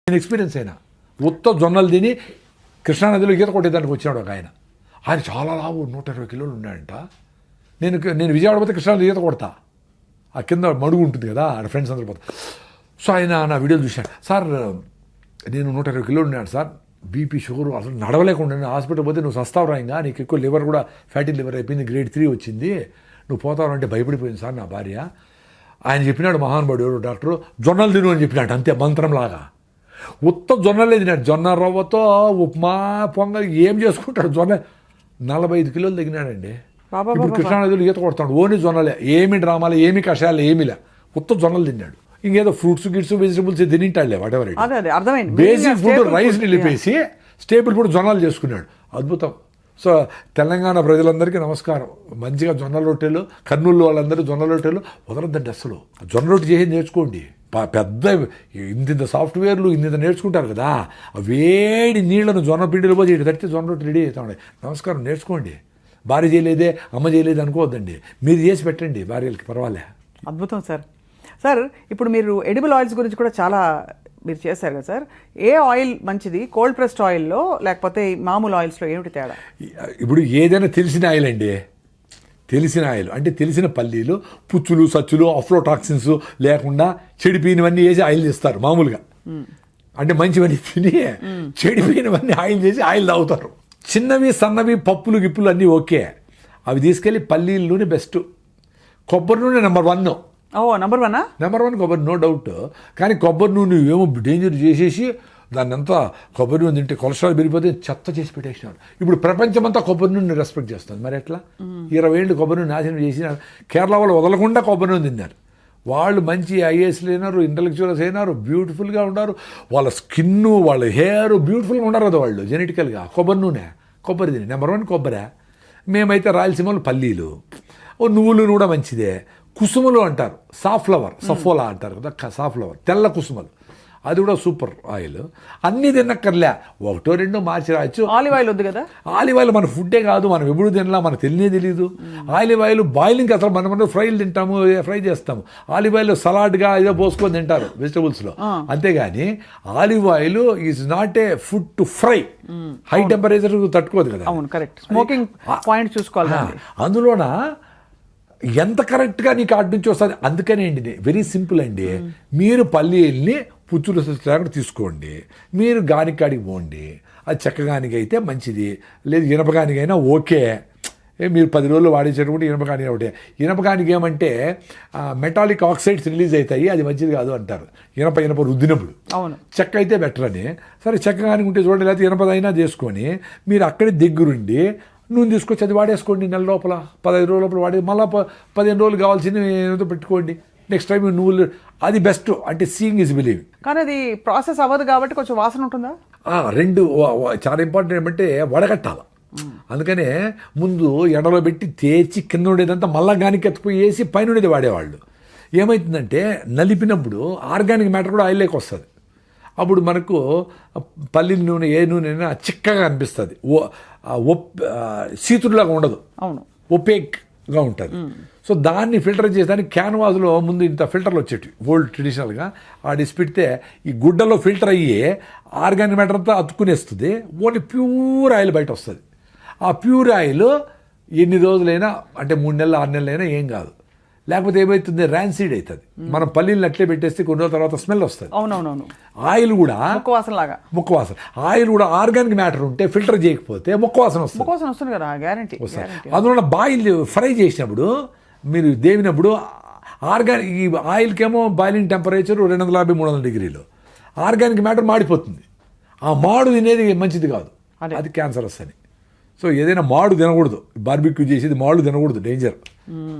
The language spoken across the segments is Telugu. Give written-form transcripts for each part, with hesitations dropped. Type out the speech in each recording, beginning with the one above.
నేను ఎక్స్పీరియన్స్ అయినా ఉత్త జొన్నలు తిని కృష్ణానదిలో ఈత కొట్టేదానికి వచ్చినాడు ఒక ఆయన. ఆయన చాలా లావు 120 కిలోలు ఉన్నాడంట. నేను విజయవాడ పోతే కృష్ణానది ఈత కొడతా, ఆ కింద మడుగు ఉంటుంది కదా, ఆడ ఫ్రెండ్స్ అందరూ పోతా. సో ఆయన నా వీడియోలు చూశాడు. సార్ నేను 120 కిలోలు ఉన్నాడు సార్, బీపీ షుగర్ అసలు నడవలేకుండా హాస్పిటల్ పోతే నువ్వు సస్తావు రాయింగా, నీకు ఎక్కువ లివర్ కూడా ఫ్యాటీ లివర్ అయిపోయింది, గ్రేడ్ 3 వచ్చింది, నువ్వు పోతావు అంటే భయపడిపోయింది సార్ నా భార్య. ఆయన చెప్పినాడు మహానుభావుడు డాక్టరు, జొన్నలు తిను అని చెప్పినాడు, అంతే మంత్రంలాగా. ఉత్త జొన్నలే తినాడు, జొన్న రవ్వతో ఉప్మా పొంగల్ ఏం చేసుకుంటాడు. జొన్న 45 కిలోలు తగ్గినాడండి. ఇప్పుడు కృష్ణానదిలో ఈత కొడతాడు, ఓన్లీ జొన్నలే, ఏమి డ్రామాలు ఏమి కషాయాలు ఏమిలే, ఉత్త జొన్నలు తిన్నాడు. ఇంకేదో ఫ్రూట్స్ గిట్స్ వెజిటబుల్స్ తినింటాడులే, whatever. Basic food rice నిలిపేసి స్టేబుల్ ఫుడ్ జొన్నలు చేసుకున్నాడు. అద్భుతం. సో తెలంగాణ ప్రజలందరికీ నమస్కారం. మంచిగా జొన్న రొట్టెలు, కర్నూలు వాళ్ళందరూ జొన్న రొట్టెలు వదలద్దండి అసలు. జొన్న రొట్టె చేసి నేర్చుకోండి. పెద్ద ఇంత సాఫ్ట్వేర్లు ఇంత నేర్చుకుంటారు కదా, వేడి నీళ్లను జొన్న పిండిలో పోయి ఇటు తడితే జొన్న రొట్టె రెడీ అవుతాయి. నమస్కారం, నేర్చుకోండి. భార్య చేయలేదే అమ్మ చేయలేదు అనుకోవద్దండి, మీరు చేసి పెట్టండి భార్యలకి, పర్వాలే. అద్భుతం సార్. సార్ ఇప్పుడు మీరు ఎడిబుల్ ఆయిల్స్ గురించి కూడా చాలా మీరు చేశారు కదా సార్, ఏ ఆయిల్ మంచిది, కోల్డ్ ప్రెస్డ్ ఆయిల్లో లేకపోతే మామూలు ఆయిల్స్లో ఏమిటి తేడా? ఇప్పుడు ఏదైనా తెలిసిన ఆయిల్ అండి, తెలిసిన ఆయిల్ అంటే తెలిసిన పల్లీలు, పుచ్చులు సచ్చులు అఫ్లోటాక్సిన్స్ లేకుండా చెడిపోయినవన్నీ వేసి ఆయిల్ చేస్తారు మామూలుగా. అంటే మంచివన్నీ తిని చెడిపోయినవన్నీ ఆయిల్ చేసి ఆయిల్ తాగుతారు. చిన్నవి సన్నవి పప్పులు గిప్పులు అన్నీ ఓకే, అవి తీసుకెళ్ళి పల్లీల నూనె బెస్ట్, కొబ్బరి నూనె నెంబర్ 1. నెంబర్ 1 కొబ్బరి, నో డౌట్. కానీ కొబ్బరి నూనె ఏమో డేంజర్ చేసేసి దాన్ని అంతా కొబ్బరి నూనె తింటే కొలెస్ట్రాల్ పెరిగిపోతే చెత్త చేసి పెట్టేసినాడు. ఇప్పుడు ప్రపంచమంతా కొబ్బరి నూనె రెస్పెక్ట్ చేస్తుంది, మరి ఎట్లా? 20 ఏళ్ళు కొబ్బరి నూనె నాశనం చేసిన కేరళ వాళ్ళు వదలకుండా కొబ్బరి నూనె తిన్నారు. వాళ్ళు మంచి ఐఏఎస్లు అయినారు, ఇంటలెక్చువల్స్ అయినారు, బ్యూటిఫుల్గా ఉన్నారు, వాళ్ళ స్కిన్ వాళ్ళ హెయిర్ బ్యూటిఫుల్గా ఉన్నారు కదా వాళ్ళు జెనెటికల్గా. కొబ్బరి నూనె, కొబ్బరి తిని నెంబర్ 1 కొబ్బరి. మేమైతే రాయలసీమలో పల్లీలు, నువ్వులు కూడా మంచిదే. కుసుమలు అంటారు, సాఫ్లవర్, సఫోలా అంటారు కదా, సాఫ్లవర్ తెల్ల కుసుమలు, అది కూడా సూపర్ ఆయిల్. అన్నీ తిన్నక్కర్లే, 1-2 మార్చి రాయొచ్చు. ఆలివ్ ఆయిల్ వద్దు కదా. ఆలివ్ ఆయిల్ మన ఫుడ్డే కాదు, మనం ఎప్పుడు తినలా, మనకు తెలియదు. ఆలివ్ ఆయిల్ బాయిలింగ్ అసలు మనం ఫ్రైలు తింటాము, ఫ్రై చేస్తాము. ఆలివ్ ఆయిల్ సలాడ్గా ఏదో పోసుకొని తింటారు వెజిటబుల్స్లో, అంతేగాని olive oil is not a food to fry. High temperature తట్టుకోదు కదా. అవును, కరెక్ట్. స్మోకింగ్ పాయింట్ చూసుకోవాలి. అందులోన ఎంత కరెక్ట్గా నీకు అటు నుంచి వస్తుంది. అందుకనే అండి వెరీ సింపుల్ అండి, మీరు పల్లీల్ని పుచ్చులు లేకుండా తీసుకోండి, మీరు గానికాడికి పోండి, అది చెక్కగానికి అయితే మంచిది, లేదు ఇనపగానికైనా ఓకే. మీరు 10 రోజులు వాడేసేటప్పుడు ఇనపగానికి ఒకటే. ఇనపగానికి ఏమంటే మెటాలిక్ ఆక్సైడ్స్ రిలీజ్ అవుతాయి, అది మంచిది కాదు అంటారు ఇనప రుద్దినప్పుడు. అవును, చెక్క అయితే బెటర్ అని. సరే చెక్కగానికి ఉంటే చూడండి, లేకపోతే ఇనపదైనా చేసుకొని మీరు అక్కడే దగ్గరుండి నూనె తీసుకొచ్చి అది వాడేసుకోండి. నెల లోపల 15 రోజుల లోపల వాడి మళ్ళీ 15 రోజులు కావాల్సింది ఏదో పెట్టుకోండి. నెక్స్ట్ టైం నువ్వులు, అది బెస్ట్. అంటే సీయింగ్ ఈజ్ బిలీవింగ్. కానీ అది ప్రాసెస్ అవ్వదు కాబట్టి కొంచెం వాసన ఉంటుందా? 2 చాలా ఇంపార్టెంట్ ఏమంటే వడగట్టాలి. అందుకనే ముందు ఎండలో పెట్టి తేచి కింద ఉండేదంతా మళ్ళా గానికి ఎత్తుపోయి వేసి పైన ఉండేది వాడేవాళ్ళు. ఏమవుతుందంటే నలిపినప్పుడు ఆర్గానిక్ మ్యాటర్ కూడా ఆయిల్లోకి వస్తుంది. అప్పుడు మనకు పల్లీల నూనె ఏ నూనె అయినా చిక్కగా అనిపిస్తుంది, సీతులాగా ఉండదు. అవును, ఒపేక్గా ఉంటుంది. సో దాన్ని ఫిల్టర్ చేసేదానికి క్యాన్వాస్లో ముందు ఇంత ఫిల్టర్లు వచ్చేవి ఓల్డ్ ట్రెడిషనల్గా, ఆడిసి పెడితే ఈ గుడ్డలో ఫిల్టర్ అయ్యి ఆర్గానిక్ మ్యాటర్ అంతా అతుక్కునేస్తుంది, ఓన్లీ ప్యూర్ ఆయిల్ బయట వస్తుంది. ఆ ప్యూర్ ఆయిల్ ఎన్ని రోజులైనా అంటే 3 నెలలు 6 నెలలైనా ఏం కాదు. లేకపోతే ఏమవుతుంది, ర్యాన్సీడ్ అవుతుంది. మనం పల్లీలు అట్లే పెట్టేస్తే కొన్ని రోజుల తర్వాత స్మెల్ వస్తుంది. అవునవునవును. ఆయిల్ కూడా ముక్కవాసన. ఆయిల్ కూడా ఆర్గానిక్ మ్యాటర్ ఉంటే ఫిల్టర్ చేయకపోతే ముక్కవాసన వస్తుంది కదా, గ్యారంటీ. అందువల్ల బాయిల్ ఫ్రై చేసినప్పుడు మీరు దేవినప్పుడు ఆర్గానిక్ ఈ ఆయిల్కేమో బాయిలింగ్ టెంపరేచర్ 250-300 డిగ్రీలు, ఆర్గానిక్ మ్యాటర్ మాడిపోతుంది. ఆ మాడు తినేది మంచిది కాదు, అది క్యాన్సర్ వస్తుంది. సో ఏదైనా మాడు తినకూడదు, బార్బిక్యూ చేసేది మాడు తినకూడదు, డేంజర్.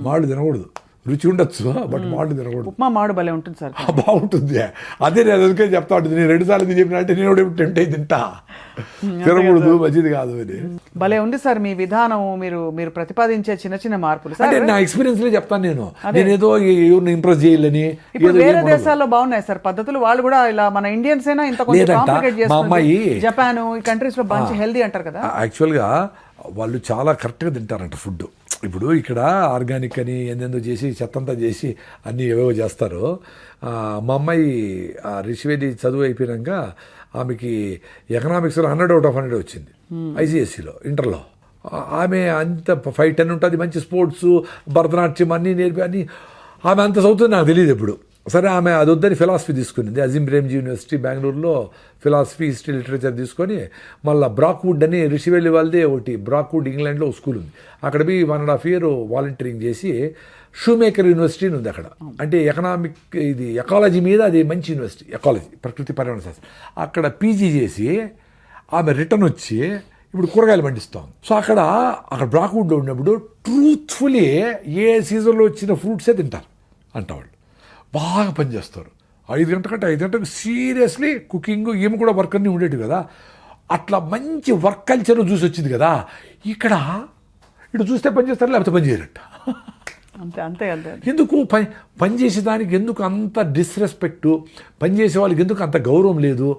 మాడు తినకూడదు, రుచి ఉండొచ్చు బట్ మాడు తినకూడదు. ఉప్మా మాడు భలే ఉంటుంది సార్, బాగుంటుంది. అదే నేను అందుకే చెప్తా ఉంటుంది, నేను 2 సార్లు చెప్పిన అంటే నేను టెంప్ట్ అయి తింటా, తినకూడదు, మంచిది కాదు అని. భలే ఉంది సార్ మీ విధానం, మీరు ప్రతిపాదించే చిన్న మార్పులు. అంటే నా ఎక్స్పీరియన్స్లే చెప్తాను నేను ఏదో ఎవరిని ఇంప్రెస్ చేయాలని. వేరే దేశాల్లో బాగున్నాయి సార్ పద్ధతులు, వాళ్ళు కూడా ఇలా మన ఇండియన్స్ అయినా ఇంత కాంప్లికేట్ చేస్తారు. జపాన్ ఈ కంట్రీస్ లో మంచి హెల్దీ అంటారు కదా. యాక్చువల్గా వాళ్ళు చాలా కరెక్ట్గా తింటారంట ఫుడ్. ఇప్పుడు ఇక్కడ ఆర్గానిక్ అని ఎందెందో చేసి చెత్తంతా చేసి అన్నీ ఏవేవో చేస్తారు. మా అమ్మాయి రిషివేది చదువు అయిపోయాక ఆమెకి ఎకనామిక్స్లో 100/100 వచ్చింది ఐసిఎస్సిలో ఇంటర్లో. ఆమె అంత 5-10 ఉంటుంది, మంచి స్పోర్ట్స్, భరతనాట్యం అన్నీ నేర్పి అన్నీ. ఆమె అంత చదువుతుంది నాకు తెలియదు ఎప్పుడు. సరే, ఆమె అది వద్దని ఫిలాసఫీ తీసుకునింది. అజీం ప్రేమ్జీ యూనివర్సిటీ బెంగళూరులో ఫిలాసఫీ, హిస్టరీ, లిటరేచర్ తీసుకొని మళ్ళీ బ్రాక్వుడ్ అని రిషివెల్లి వాళ్ళదే ఒకటి బ్రాక్వుడ్ ఇంగ్లాండ్లో ఒక స్కూల్ ఉంది. అక్కడ పోయి 1.5 year వాలంటీరింగ్ చేసి షూమేకర్ యూనివర్సిటీ ఉంది అక్కడ. అంటే ఎకనామిక్ ఇది ఎకాలజీ మీద అది మంచి యూనివర్సిటీ, ఎకాలజీ ప్రకృతి పర్యావరణ శాస్త్రం. అక్కడ పీజీ చేసి ఆమె రిటర్న్ వచ్చి ఇప్పుడు కూరగాయలు పండిస్తాం. సో అక్కడ బ్రాక్వుడ్లో ఉన్నప్పుడు ట్రూత్ఫుల్లీ ఏ సీజన్లో వచ్చిన ఫ్రూట్సే తింటారు అంటవాళ్ళు. బాగా పనిచేస్తారు. 5 గంటలకు సీరియస్లీ కుకింగ్. ఈమె కూడా వర్క్ అన్నీ ఉండేవి కదా. అట్లా మంచి వర్క్ కల్చర్ చూసి వచ్చింది కదా. ఇక్కడ ఇటు చూస్తే పని చేస్తారు, లేకపోతే పని చేయరట. అంతే అంతే అంతే. ఎందుకు పని చేసేదానికి ఎందుకు అంత డిస్రెస్పెక్టు, పని చేసే వాళ్ళకి ఎందుకు అంత గౌరవం లేదు?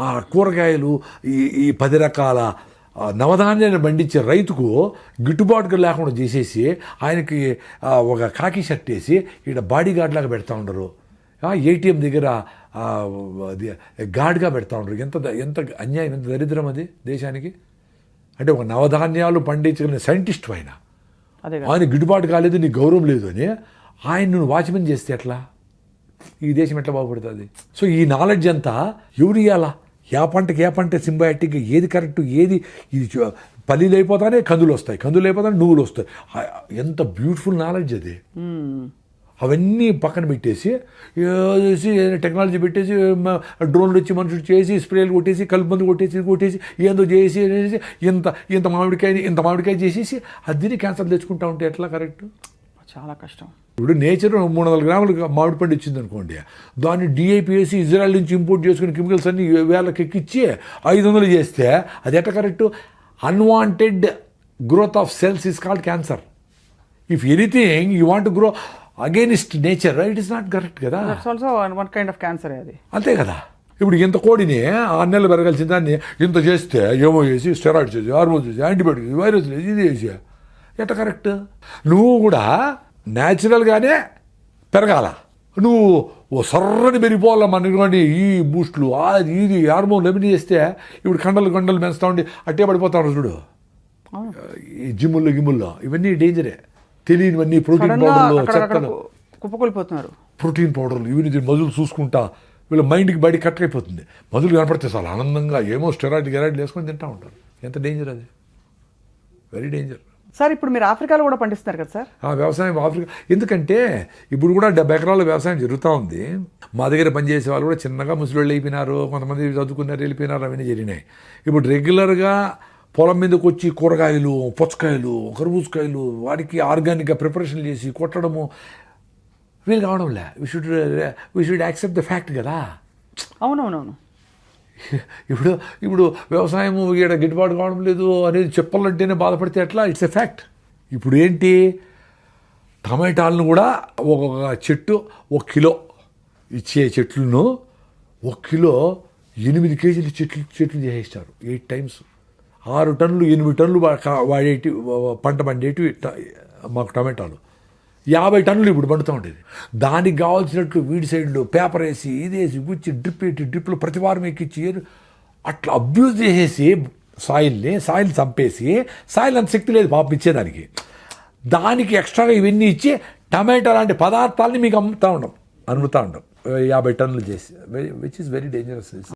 ఆ కూరగాయలు ఈ 10 రకాల నవధాన్యాన్ని పండించే రైతుకు గిట్టుబాటుగా లేకుండా చేసేసి ఆయనకి ఒక కాకి షర్ట్ వేసి ఇక్కడ బాడీ గార్డ్ లాగా పెడతా ఉండరు. ఏటీఎం దగ్గర గార్డ్గా పెడతా ఉండరు. ఎంత అన్యాయం, ఎంత దరిద్రం అది దేశానికి. అంటే ఒక నవధాన్యాలు పండించగలిగిన సైంటిస్ట్ ఆయన గిట్టుబాటు కాలేదు, నీకు గౌరవం లేదు అని ఆయన వాచ్మెన్ చేస్తే ఎట్లా? ఈ దేశం ఎట్లా బాగుపడుతుంది? సో ఈ నాలెడ్జ్ అంతా ఎవరు ఇవ్వాలా? ఏ పంట సింబయాటిక్, ఏది కరెక్ట్, ఏది ఇది పల్లీలు అయిపోతానే కందులు వస్తాయి, కందులు అయిపోతానే నువ్వులు వస్తాయి. ఎంత బ్యూటిఫుల్ నాలెడ్జ్ అది. అవన్నీ పక్కన పెట్టేసి టెక్నాలజీ పెట్టేసి డ్రోన్లు వచ్చి మనుషులు చేసి స్ప్రేలు కొట్టేసి కలుపు మందు కొట్టేసి ఏందో చేసి ఇంత మామిడికాయ చేసేసి అది క్యాన్సర్ తెచ్చుకుంటా ఉంటే ఎట్లా కరెక్ట్? చాలా కష్టం. ఇప్పుడు నేచర్ 300 గ్రాములు మామిడి పండు ఇచ్చింది అనుకోండి, దాన్ని డిఐపి వేసి ఇజ్రాయెల్ నుంచి ఇంపోర్ట్ చేసుకుని కెమికల్స్ అన్ని 1000 ఎక్కిచ్చి 500 చేస్తే అది ఎట్లా correct? Unwanted growth of cells is called cancer. If anything you want to grow against nature, it is not correct కదా. Also one kind of cancer అది. అంతే కదా. ఇప్పుడు ఇంత కోడిని 6 నెలలు పెరగాల్సిన దాన్ని ఇంత చేస్తే ఏమో చేసి స్టెరాయిడ్ చేసి, హార్మోన్ చేసి, యాంటీబయాటిక్ చేసి, వైరస్ చేసి, ఇది చేసి ఎట్లా కరెక్ట్? నువ్వు కూడా న్యాచురల్గానే పెరగాల. నువ్వు ఓ సర్రని పెరిగిపోవాల మనకి ఈ బూస్టులు అది ఇది హార్మోన్లు ఏమని చేస్తే ఇప్పుడు కండలు పెంచుతా ఉండి అట్టే పడిపోతాడు చూడు. ఈ జిమ్ముల్లో ఇవన్నీ డేంజరే. తెలియనివన్నీ ప్రోటీన్ పౌడర్లు, చెత్తలు, కుప్పకొలిపోతున్నారు. ప్రోటీన్ పౌడర్లు ఇవన్నీ మజులు చూసుకుంటా వీళ్ళ మైండ్కి బయట కట్ అయిపోతుంది. మజులు కనపడితే చాలా ఆనందంగా ఏమో స్టెరాయిడ్ వేసుకొని తింటూ ఉంటారు. ఎంత డేంజర్ అది, వెరీ డేంజర్. సార్ ఇప్పుడు మీరు ఆఫ్రికాలో కూడా పండిస్తున్నారు కదా సార్? వ్యవసాయం ఆఫ్రికా ఎందుకంటే ఇప్పుడు కూడా 70 ఎకరాల వ్యవసాయం జరుగుతూ ఉంది. మా దగ్గర పనిచేసే వాళ్ళు కూడా చిన్నగా ముసలిళ్ళు అయిపోయినారు, కొంతమంది చదువుకున్నారు వెళ్ళిపోయినారు, అవన్నీ జరిగినాయి. ఇప్పుడు రెగ్యులర్గా పొలం మీదకి వచ్చి కూరగాయలు, పుచ్చకాయలు, కర్బూజకాయలు వాటికి ఆర్గానిక్గా ప్రిపరేషన్ చేసి కొట్టడము వీలు కావడంలే. We should accept the fact కదా. అవునవునవును. ఇప్పుడు వ్యవసాయం ఇక్కడ గిట్టుబాటు కావడం లేదు అనేది చెప్పాలంటేనే బాధపడితే ఎట్లా? It's a fact. ఇప్పుడు ఏంటి, టమాటాలను కూడా ఒక్కొక్క చెట్టు 1 కిలో ఇచ్చే చెట్లను 1 కిలో 8 కేజీలు చెట్లు చేసేస్తారు. 8 times 6 టన్నులు 8 టన్నులు వాడేటి పంట పండేటివి మాకు టమాటాలు 50 టన్నులు ఇప్పుడు పండుతూ ఉండేది. దానికి కావాల్సినట్లు వీడి సైడ్లో పేపర్ వేసి ఇదేసి గుచ్చి డ్రిప్లో ప్రతి వారం ఎక్కిచ్చి అట్లా అబ్యూజ్ చేసేసి సాయిల్ చంపేసి, సాయిల్ అంత శక్తి లేదు పాపం ఇచ్చేదానికి, దానికి ఎక్స్ట్రాగా ఇవన్నీ ఇచ్చి టమాటా లాంటి పదార్థాలని మీకు అమ్ముతూ ఉంటాం 50 టన్నులు చేసి, విచ్ ఈస్ వెరీ డేంజరస్.